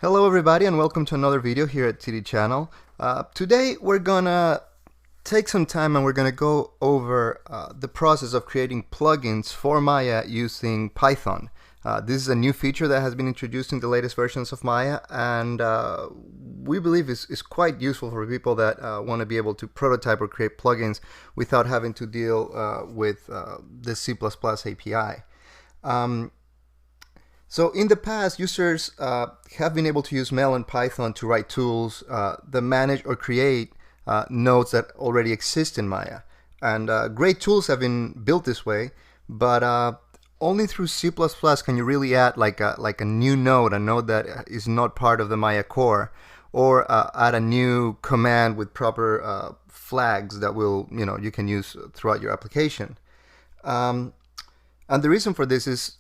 Hello everybody and welcome to another video here at TD Channel. Today we're gonna take some time and we're gonna go over the process of creating plugins for Maya using Python. This is a new feature that has been introduced in the latest versions of Maya, and we believe is quite useful for people that want to be able to prototype or create plugins without having to deal with the C++ API. So in the past, users have been able to use Mel and Python to write tools that manage or create nodes that already exist in Maya. And great tools have been built this way, but only through C++ can you really add like a new node, a node that is not part of the Maya core, or add a new command with proper flags that you can use throughout your application. And the reason for this is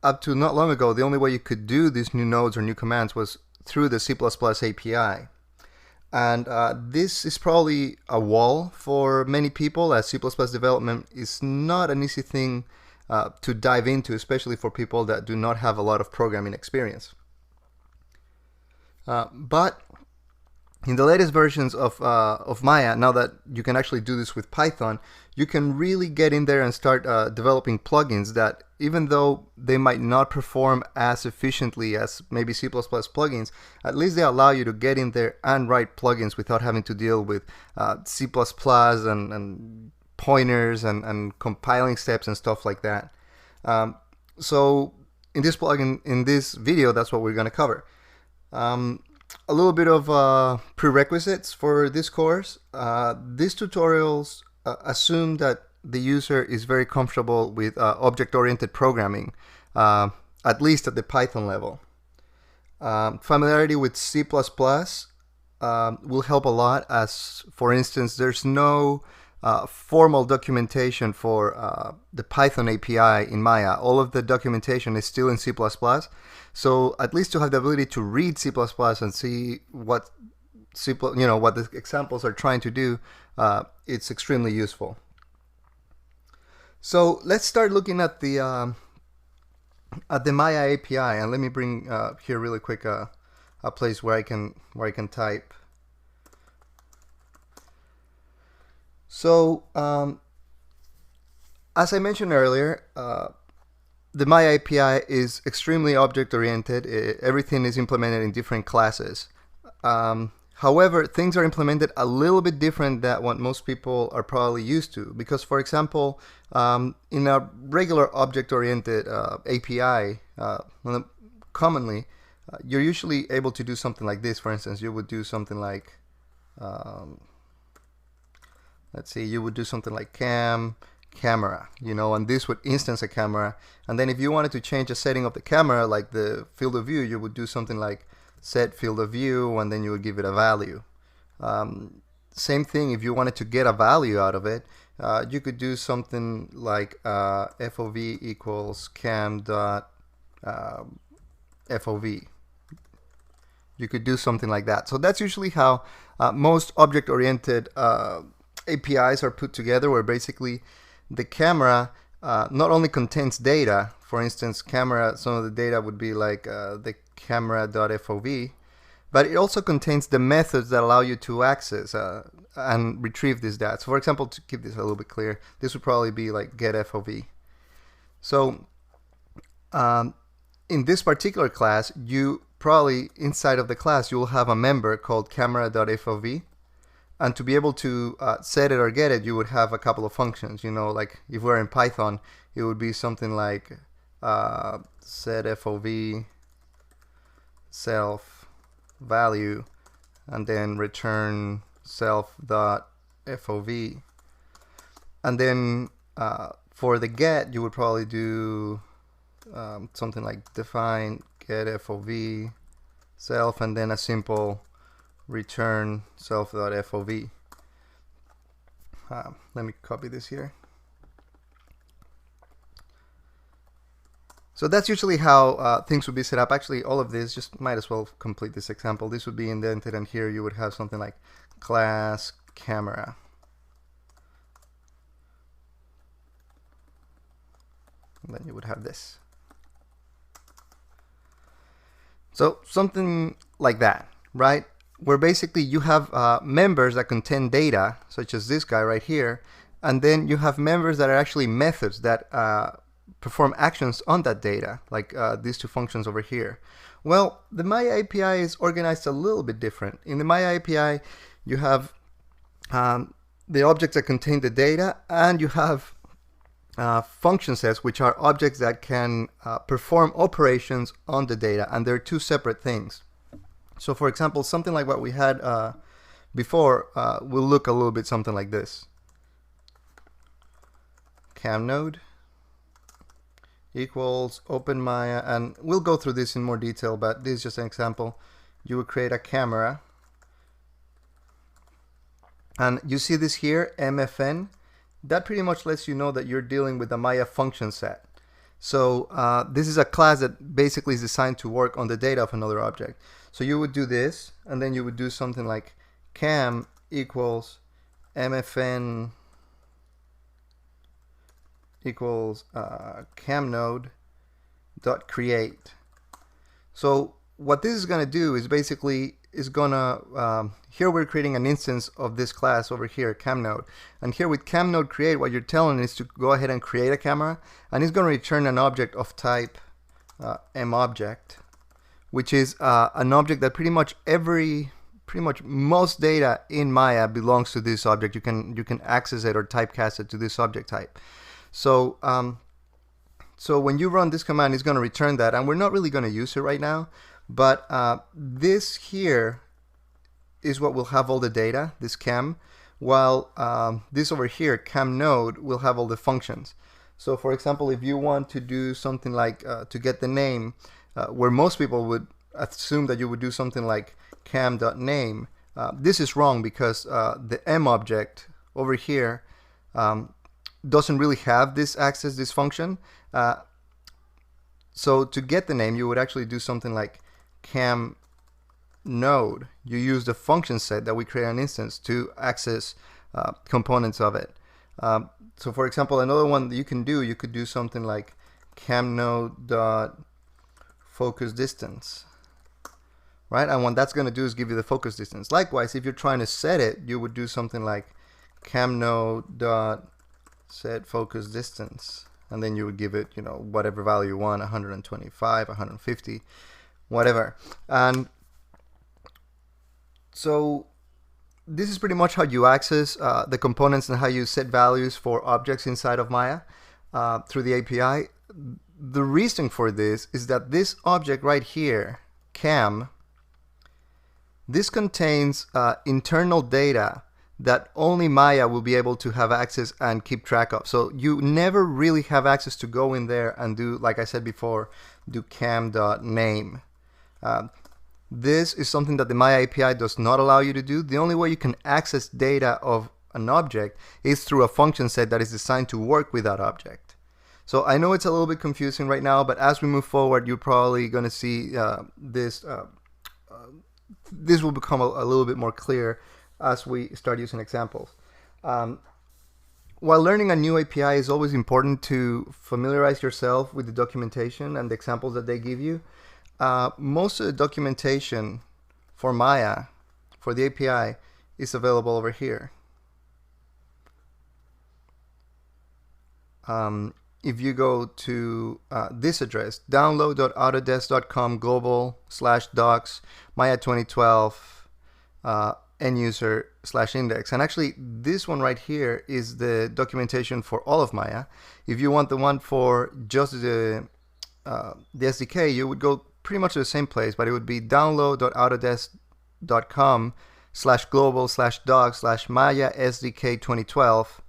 up to not long ago, the only way you could do these new nodes or new commands was through the C++ API. And this is probably a wall for many people, as C++ development is not an easy thing to dive into, especially for people that do not have a lot of programming experience. But in the latest versions of Maya, now that you can actually do this with Python, you can really get in there and start developing plugins that, even though they might not perform as efficiently as maybe C++ plugins, at least they allow you to get in there and write plugins without having to deal with C++ and pointers and compiling steps and stuff like that. So in this video, that's what we're going to cover. A little bit of prerequisites for this course. These tutorials assume that the user is very comfortable with object-oriented programming, at least at the Python level. Familiarity with C++ will help a lot, as for instance there's no formal documentation for the Python API in Maya. All of the documentation is still in C++, so at least to have the ability to read C++ and see what what the examples are trying to do, it's extremely useful. So let's start looking at the Maya API, and let me bring here really quick a place where I can type. So as I mentioned earlier, the Maya API is extremely object-oriented. Everything is implemented in different classes. However, things are implemented a little bit different than what most people are probably used to. Because, for example, in a regular object-oriented API, commonly, you're usually able to do something like this. For instance, you would do something like, let's see, you would do something like camera, and this would instance a camera. And then if you wanted to change a setting of the camera, like the field of view, you would do something like set field of view, and then you would give it a value. Same thing, if you wanted to get a value out of it, you could do something like FOV equals cam dot FOV. You could do something like that. So that's usually how most object-oriented APIs are put together, where basically the camera not only contains data. For instance, camera, some of the data would be like the camera.fov, but it also contains the methods that allow you to access and retrieve this data. So for example, to keep this a little bit clear, this would probably be like getFOV. So in this particular class, you probably, inside of the class, you will have a member called camera.fov. And to be able to set it or get it, you would have a couple of functions. Like if we're in Python, it would be something like set FOV self value, and then return self dot FOV. And then for the get, you would probably do something like define get FOV self, and then a simple return self.fov. Let me copy this here. So that's usually how things would be set up. Actually, all of this, just might as well complete this example. This would be indented, and here you would have something like class camera. And then you would have this. So something like that, right? Where basically you have members that contain data, such as this guy right here, and then you have members that are actually methods that perform actions on that data, like these two functions over here. Well, the Maya API is organized a little bit different. In the Maya API, you have the objects that contain the data, and you have function sets, which are objects that can perform operations on the data, and they're two separate things. So for example, something like what we had before will look a little bit something like this. CamNode equals open Maya, and we'll go through this in more detail, but this is just an example. You would create a camera, and you see this here, MFN. That pretty much lets you know that you're dealing with a Maya function set. So this is a class that basically is designed to work on the data of another object. So you would do this, and then you would do something like cam equals MFN equals camNode dot create. So what this is going to do is basically here we're creating an instance of this class over here, camNode, and here with camNode create, what you're telling it is to go ahead and create a camera, and it's going to return an object of type mObject, which is an object that pretty much most data in Maya belongs to this object. You can access it or typecast it to this object type. So so when you run this command, it's going to return that, and we're not really going to use it right now, but this here is what will have all the data, this cam, while this over here, camNode, will have all the functions. So for example, if you want to do something like to get the name, where most people would assume that you would do something like cam.name, this is wrong because the mObject over here doesn't really have this access, this function. So to get the name, you would actually do something like camNode. You use the function set that we create an instance to access components of it. So for example, another one that you could do something like camNode.focus distance, right? And what that's going to do is give you the focus distance. Likewise, if you're trying to set it, you would do something like camNode.set focus distance, and then you would give it, whatever value you want, 125, 150, whatever. And so this is pretty much how you access the components and how you set values for objects inside of Maya through the API. The reason for this is that this object right here, cam, this contains internal data that only Maya will be able to have access and keep track of. So you never really have access to go in there and do, like I said before, do cam.name. This is something that the Maya API does not allow you to do. The only way you can access data of an object is through a function set that is designed to work with that object. So I know it's a little bit confusing right now, but as we move forward, you're probably going to see this will become a little bit more clear as we start using examples. While learning a new API, is always important to familiarize yourself with the documentation and the examples that they give you. Most of the documentation for Maya, for the API, is available over here. If you go to this address, download.autodesk.com global/docs Maya 2012 end user /index, and actually this one right here is the documentation for all of Maya. If you want the one for just the SDK, you would go pretty much to the same place, but it would be download.autodesk.com /global/docs Maya SDK 2012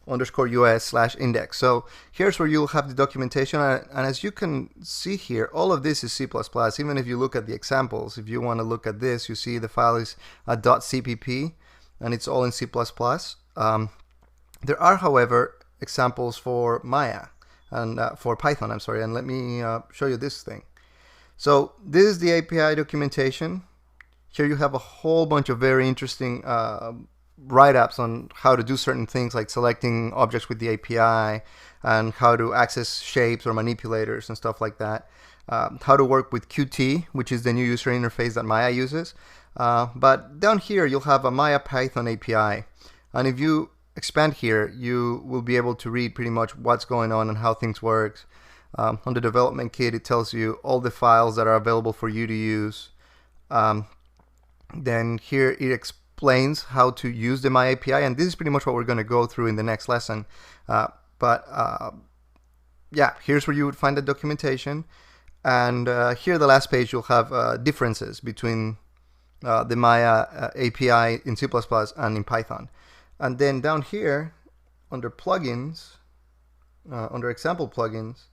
en_us/index. So here's where you'll have the documentation, and as you can see here, all of this is C++. Even if you look at the examples, if you want to look at this, you see the file is .cpp, and it's all in C++. There are, however, examples for Maya and for Python, I'm sorry, and let me show you this thing. So this is the API documentation. Here you have a whole bunch of very interesting write-ups on how to do certain things like selecting objects with the API and how to access shapes or manipulators and stuff like that. how to work with Qt, which is the new user interface that Maya uses. But down here, you'll have a Maya Python API. And if you expand here, you will be able to read pretty much what's going on and how things work. On the development kit, it tells you all the files that are available for you to use. Then here it explains how to use the Maya API, and this is pretty much what we're going to go through in the next lesson. Yeah, here's where you would find the documentation, and here the last page you'll have differences between the Maya API in C++ and in Python. And then down here under plugins, under example plugins,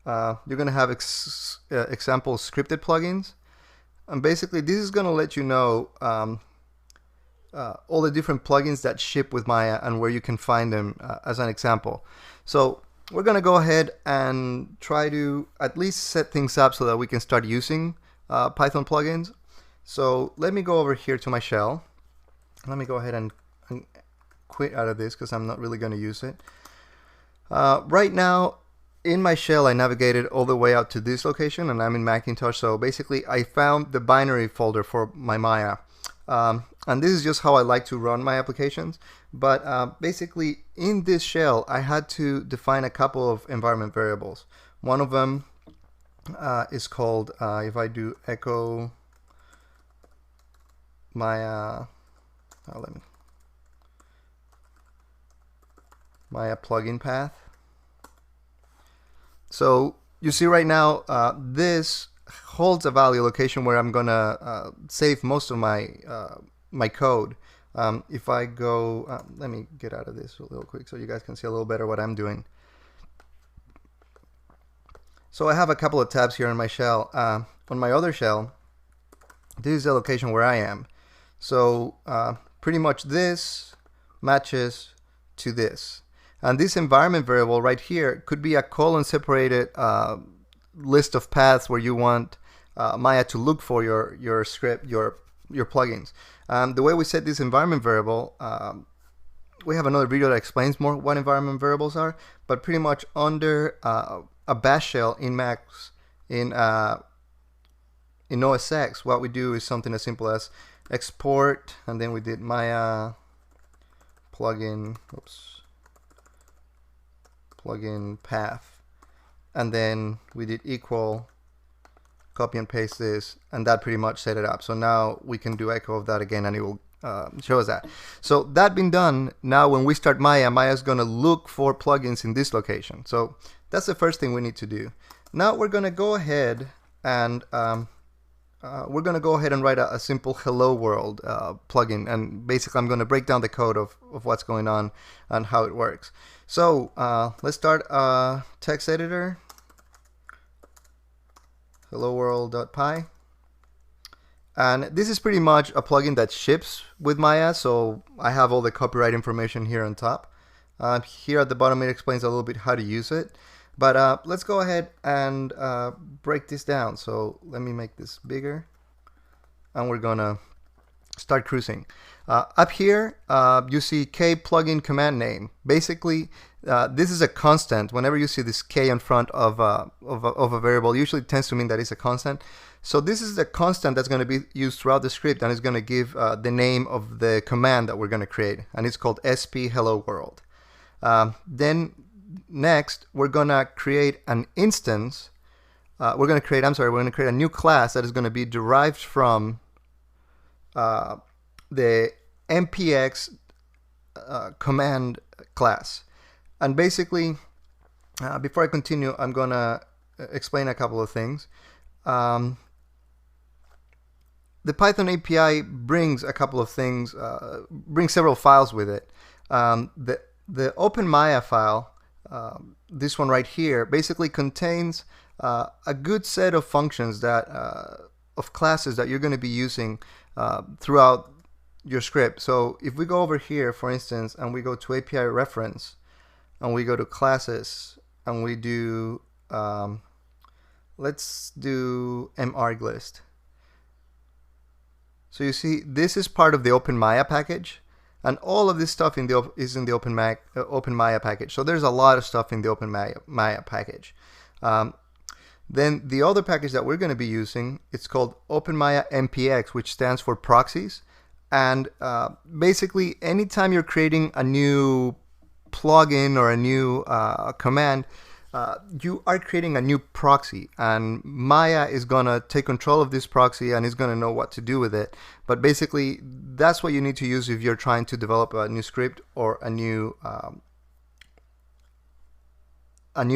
you're going to have example scripted plugins. And basically this is going to let you know all the different plugins that ship with Maya and where you can find them as an example. So we're going to go ahead and try to at least set things up so that we can start using Python plugins. So let me go over here to my shell. Let me go ahead and quit out of this because I'm not really going to use it. Right now, in my shell, I navigated all the way out to this location, and I'm in Macintosh. So basically, I found the binary folder for my Maya. And this is just how I like to run my applications. But basically, in this shell, I had to define a couple of environment variables. One of them is called, if I do echo Maya, Maya plugin path. So you see right now, this holds a value location where I'm gonna save most of my my code. If I go, let me get out of this real quick so you guys can see a little better what I'm doing. So I have a couple of tabs here in my shell. On my other shell, this is the location where I am. So pretty much this matches to this. And this environment variable right here could be a colon separated list of paths where you want Maya to look for your script, your plugins. The way we set this environment variable, we have another video that explains more what environment variables are, but pretty much under a bash shell in Macs, in OS X, what we do is something as simple as export, and then we did Maya plugin, plugin path, and then we did equal, copy and paste this, and that pretty much set it up. So now we can do echo of that again, and it will show us that. So that being done, now when we start Maya, Maya's going to look for plugins in this location. So that's the first thing we need to do. Now we're going to go ahead and write a simple hello world plugin, and basically I'm going to break down the code of what's going on and how it works. So let's start a text editor, hello world.py, and this is pretty much a plugin that ships with Maya, so I have all the copyright information here on top. Here at the bottom it explains a little bit how to use it, but let's go ahead and break this down. So let me make this bigger, and we're gonna start cruising. Up here you see k plugin command name. Basically this is a constant. Whenever you see this k in front of a variable, usually it tends to mean that it's a constant. So this is the constant that's going to be used throughout the script, and it's going to give the name of the command that we're going to create, and it's called sp hello world. Then next we're going to create an instance. We're going to create a new class that is going to be derived from the mpx command class. And basically, before I continue, I'm going to explain a couple of things. The Python API brings a couple of things, brings several files with it. The OpenMaya file, this one right here, basically contains a good set of functions that of classes that you're going to be using throughout your script. So if we go over here, for instance, and we go to API reference, and we go to classes, and we do let's do marglist. So you see, this is part of the OpenMaya package, and all of this stuff is in the OpenMaya package. So there's a lot of stuff in the OpenMaya package. Then the other package that we're going to be using, it's called OpenMaya MPX, which stands for proxies. And basically, anytime you're creating a new plugin or a new command, you are creating a new proxy, and Maya is gonna take control of this proxy and is gonna know what to do with it. But basically, that's what you need to use if you're trying to develop a new script or a new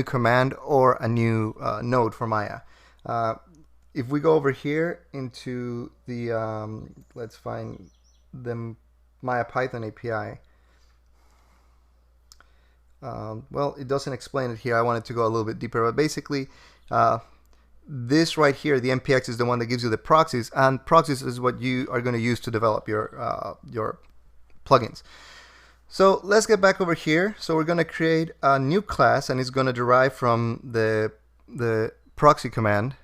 command or a new node for Maya. If we go over here into the let's find the Maya Python API. Well, it doesn't explain it here. I wanted to go a little bit deeper, but basically this right here, the MPX, is the one that gives you the proxies, and proxies is what you are going to use to develop your plugins. So let's get back over here. So we're going to create a new class, and it's going to derive from the proxy command.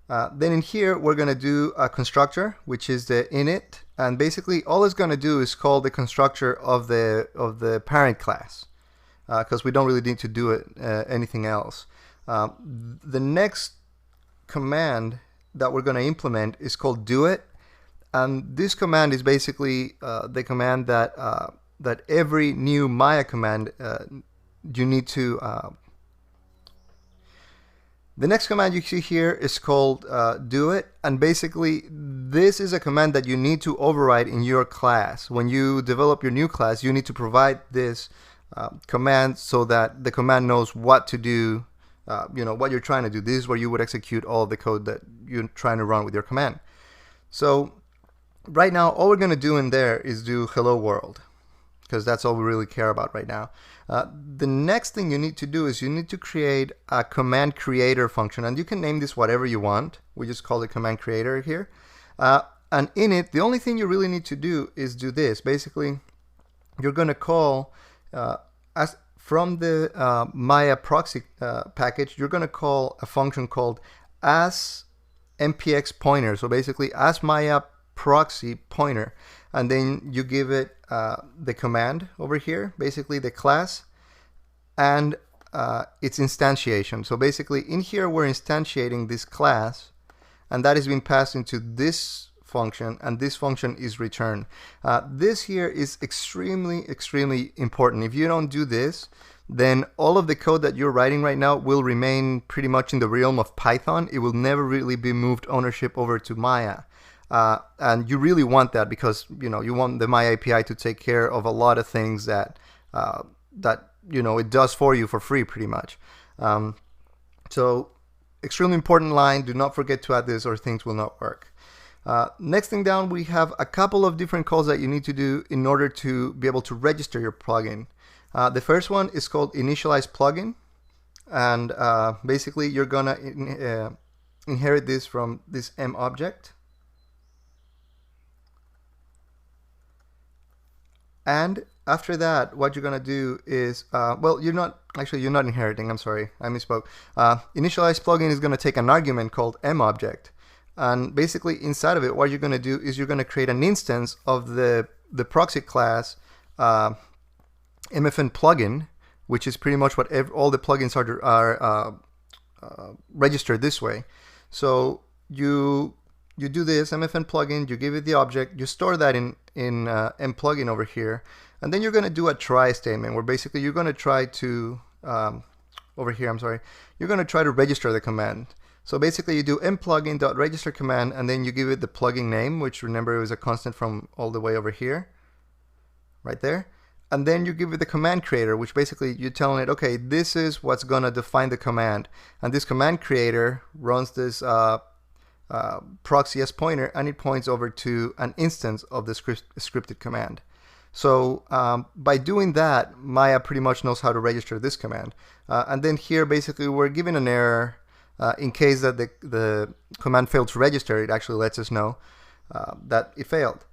Then in here, we're going to do a constructor, which is the init, and basically all it's going to do is call the constructor of the parent class, because we don't really need to do it anything else. The next command that we're going to implement is called doIt, and this command is basically the command that that every new Maya command you need to. The next command you see here is called doIt, and basically this is a command that you need to override in your class. When you develop your new class, you need to provide this command so that the command knows what to do, what you're trying to do. This is where you would execute all of the code that you're trying to run with your command. So right now, all we're going to do in there is do hello world, because that's all we really care about right now. The next thing you need to do is you need to create a command creator function, and you can name this whatever you want. We just call it command creator here. And in it, the only thing you really need to do is do this. Basically, you're going to call, as from the Maya proxy package, you're going to call a function called as MPX pointer. So basically, as Maya proxy pointer, and then you give it the command over here, basically the class, and its instantiation. So basically in here we're instantiating this class, and that is being passed into this function, and this function is returned. This here is extremely important. If you don't do this, then all of the code that you're writing right now will remain pretty much in the realm of Python. It will never really be moved ownership over to Maya. And you really want that, because you want the Maya API to take care of a lot of things that it does for you for free, pretty much. So extremely important line. Do not forget to add this, or things will not work. Next thing down, we have a couple of different calls that you need to do in order to be able to register your plugin. The first one is called initialize plugin, and basically you're gonna inherit this from this M object. And after that, what you're going to do is, well, you're not inheriting, I'm sorry, I misspoke. Initialize plugin is going to take an argument called mObject. And basically inside of it, what you're going to do is you're going to create an instance of the proxy class MFN plugin, which is pretty much what all the plugins are registered this way. So you do this MFN plugin, you give it the object, you store that in mPlugin over here, and then you're going to do a try statement where basically you're going to try to over here, I'm sorry, you're going to try to register the command. So basically you do mPlugin.register command, and then you give it the plugin name, which remember it was a constant from all the way over here, right there. And then you give it the command creator, which basically you're telling it, okay, this is what's going to define the command, and this command creator runs this proxy as pointer, and it points over to an instance of the scripted command. So by doing that, Maya pretty much knows how to register this command. And then here basically we're given an error in case that the command failed to register. It actually lets us know that it failed.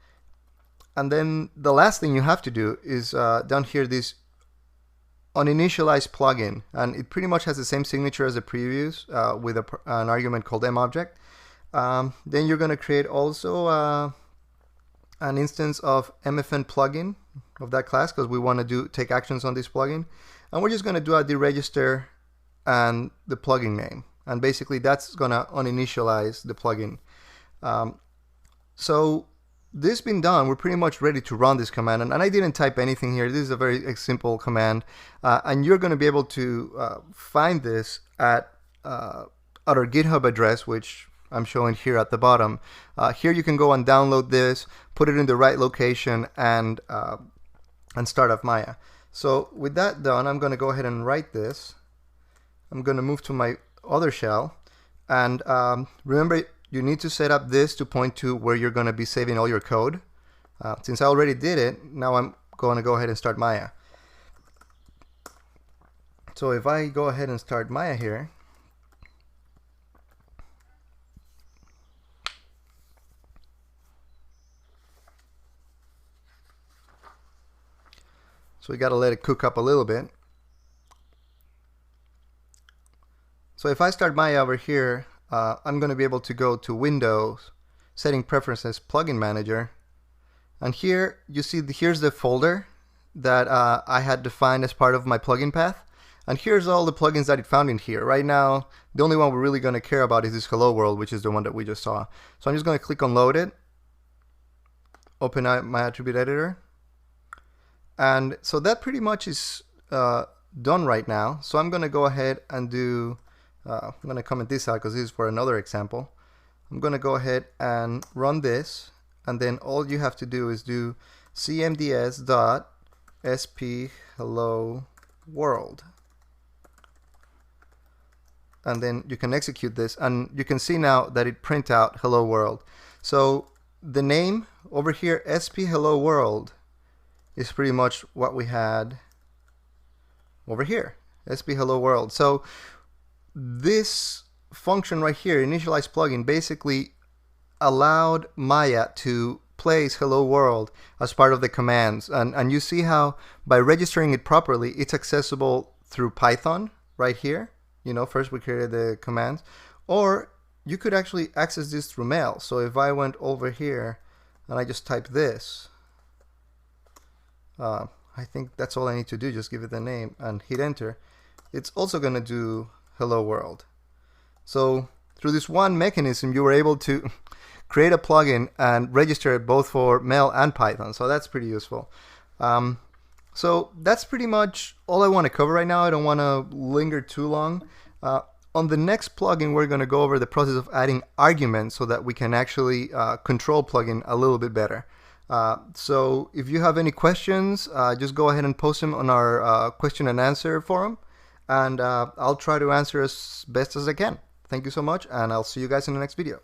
And then the last thing you have to do is down here, this uninitialize plugin, and it pretty much has the same signature as the previous with an argument called mObject. Then you're going to create also an instance of MFN plugin of that class, because we want to take actions on this plugin, and we're just going to do a deregister and the plugin name, and basically that's gonna uninitialize the plugin. So this being done, we're pretty much ready to run this command, and I didn't type anything here. This is a very simple command, and you're going to be able to find this at our GitHub address, which I'm showing here at the bottom. Here you can go and download this, put it in the right location, and start up Maya. So with that done, I'm going to go ahead and write this. I'm going to move to my other shell, and remember, you need to set up this to point to where you're going to be saving all your code. Since I already did it, now I'm going to go ahead and start Maya. So if I go ahead and start Maya here, so we got to let it cook up a little bit. So if I start Maya over here, I'm going to be able to go to Windows, Setting Preferences, Plugin Manager, and here you see here's the folder that I had defined as part of my plugin path, and here's all the plugins that it found in here. Right now, the only one we're really going to care about is this Hello World, which is the one that we just saw. So I'm just going to click on Load It, open up my attribute editor, and so that pretty much is done right now. So I'm going to go ahead and do I'm going to comment this out because this is for another example. I'm going to go ahead and run this, and then all you have to do is do cmds.sp hello world, and then you can execute this, and you can see now that it print out hello world. So the name over here, sp hello world, is pretty much what we had over here, sp hello world. So this function right here, initialize plugin, basically allowed Maya to place hello world as part of the commands, and you see how by registering it properly, it's accessible through Python right here. You know, first we created the commands, or you could actually access this through mail. So if I went over here and I just type this, I think that's all I need to do, just give it the name and hit enter. It's also going to do hello world. So through this one mechanism, you were able to create a plugin and register it both for mail and Python. So that's pretty useful. So that's pretty much all I want to cover right now. I don't want to linger too long. On the next plugin, we're going to go over the process of adding arguments so that we can actually control plugin a little bit better. So if you have any questions, just go ahead and post them on our question and answer forum, and I'll try to answer as best as I can. Thank you so much, and I'll see you guys in the next video.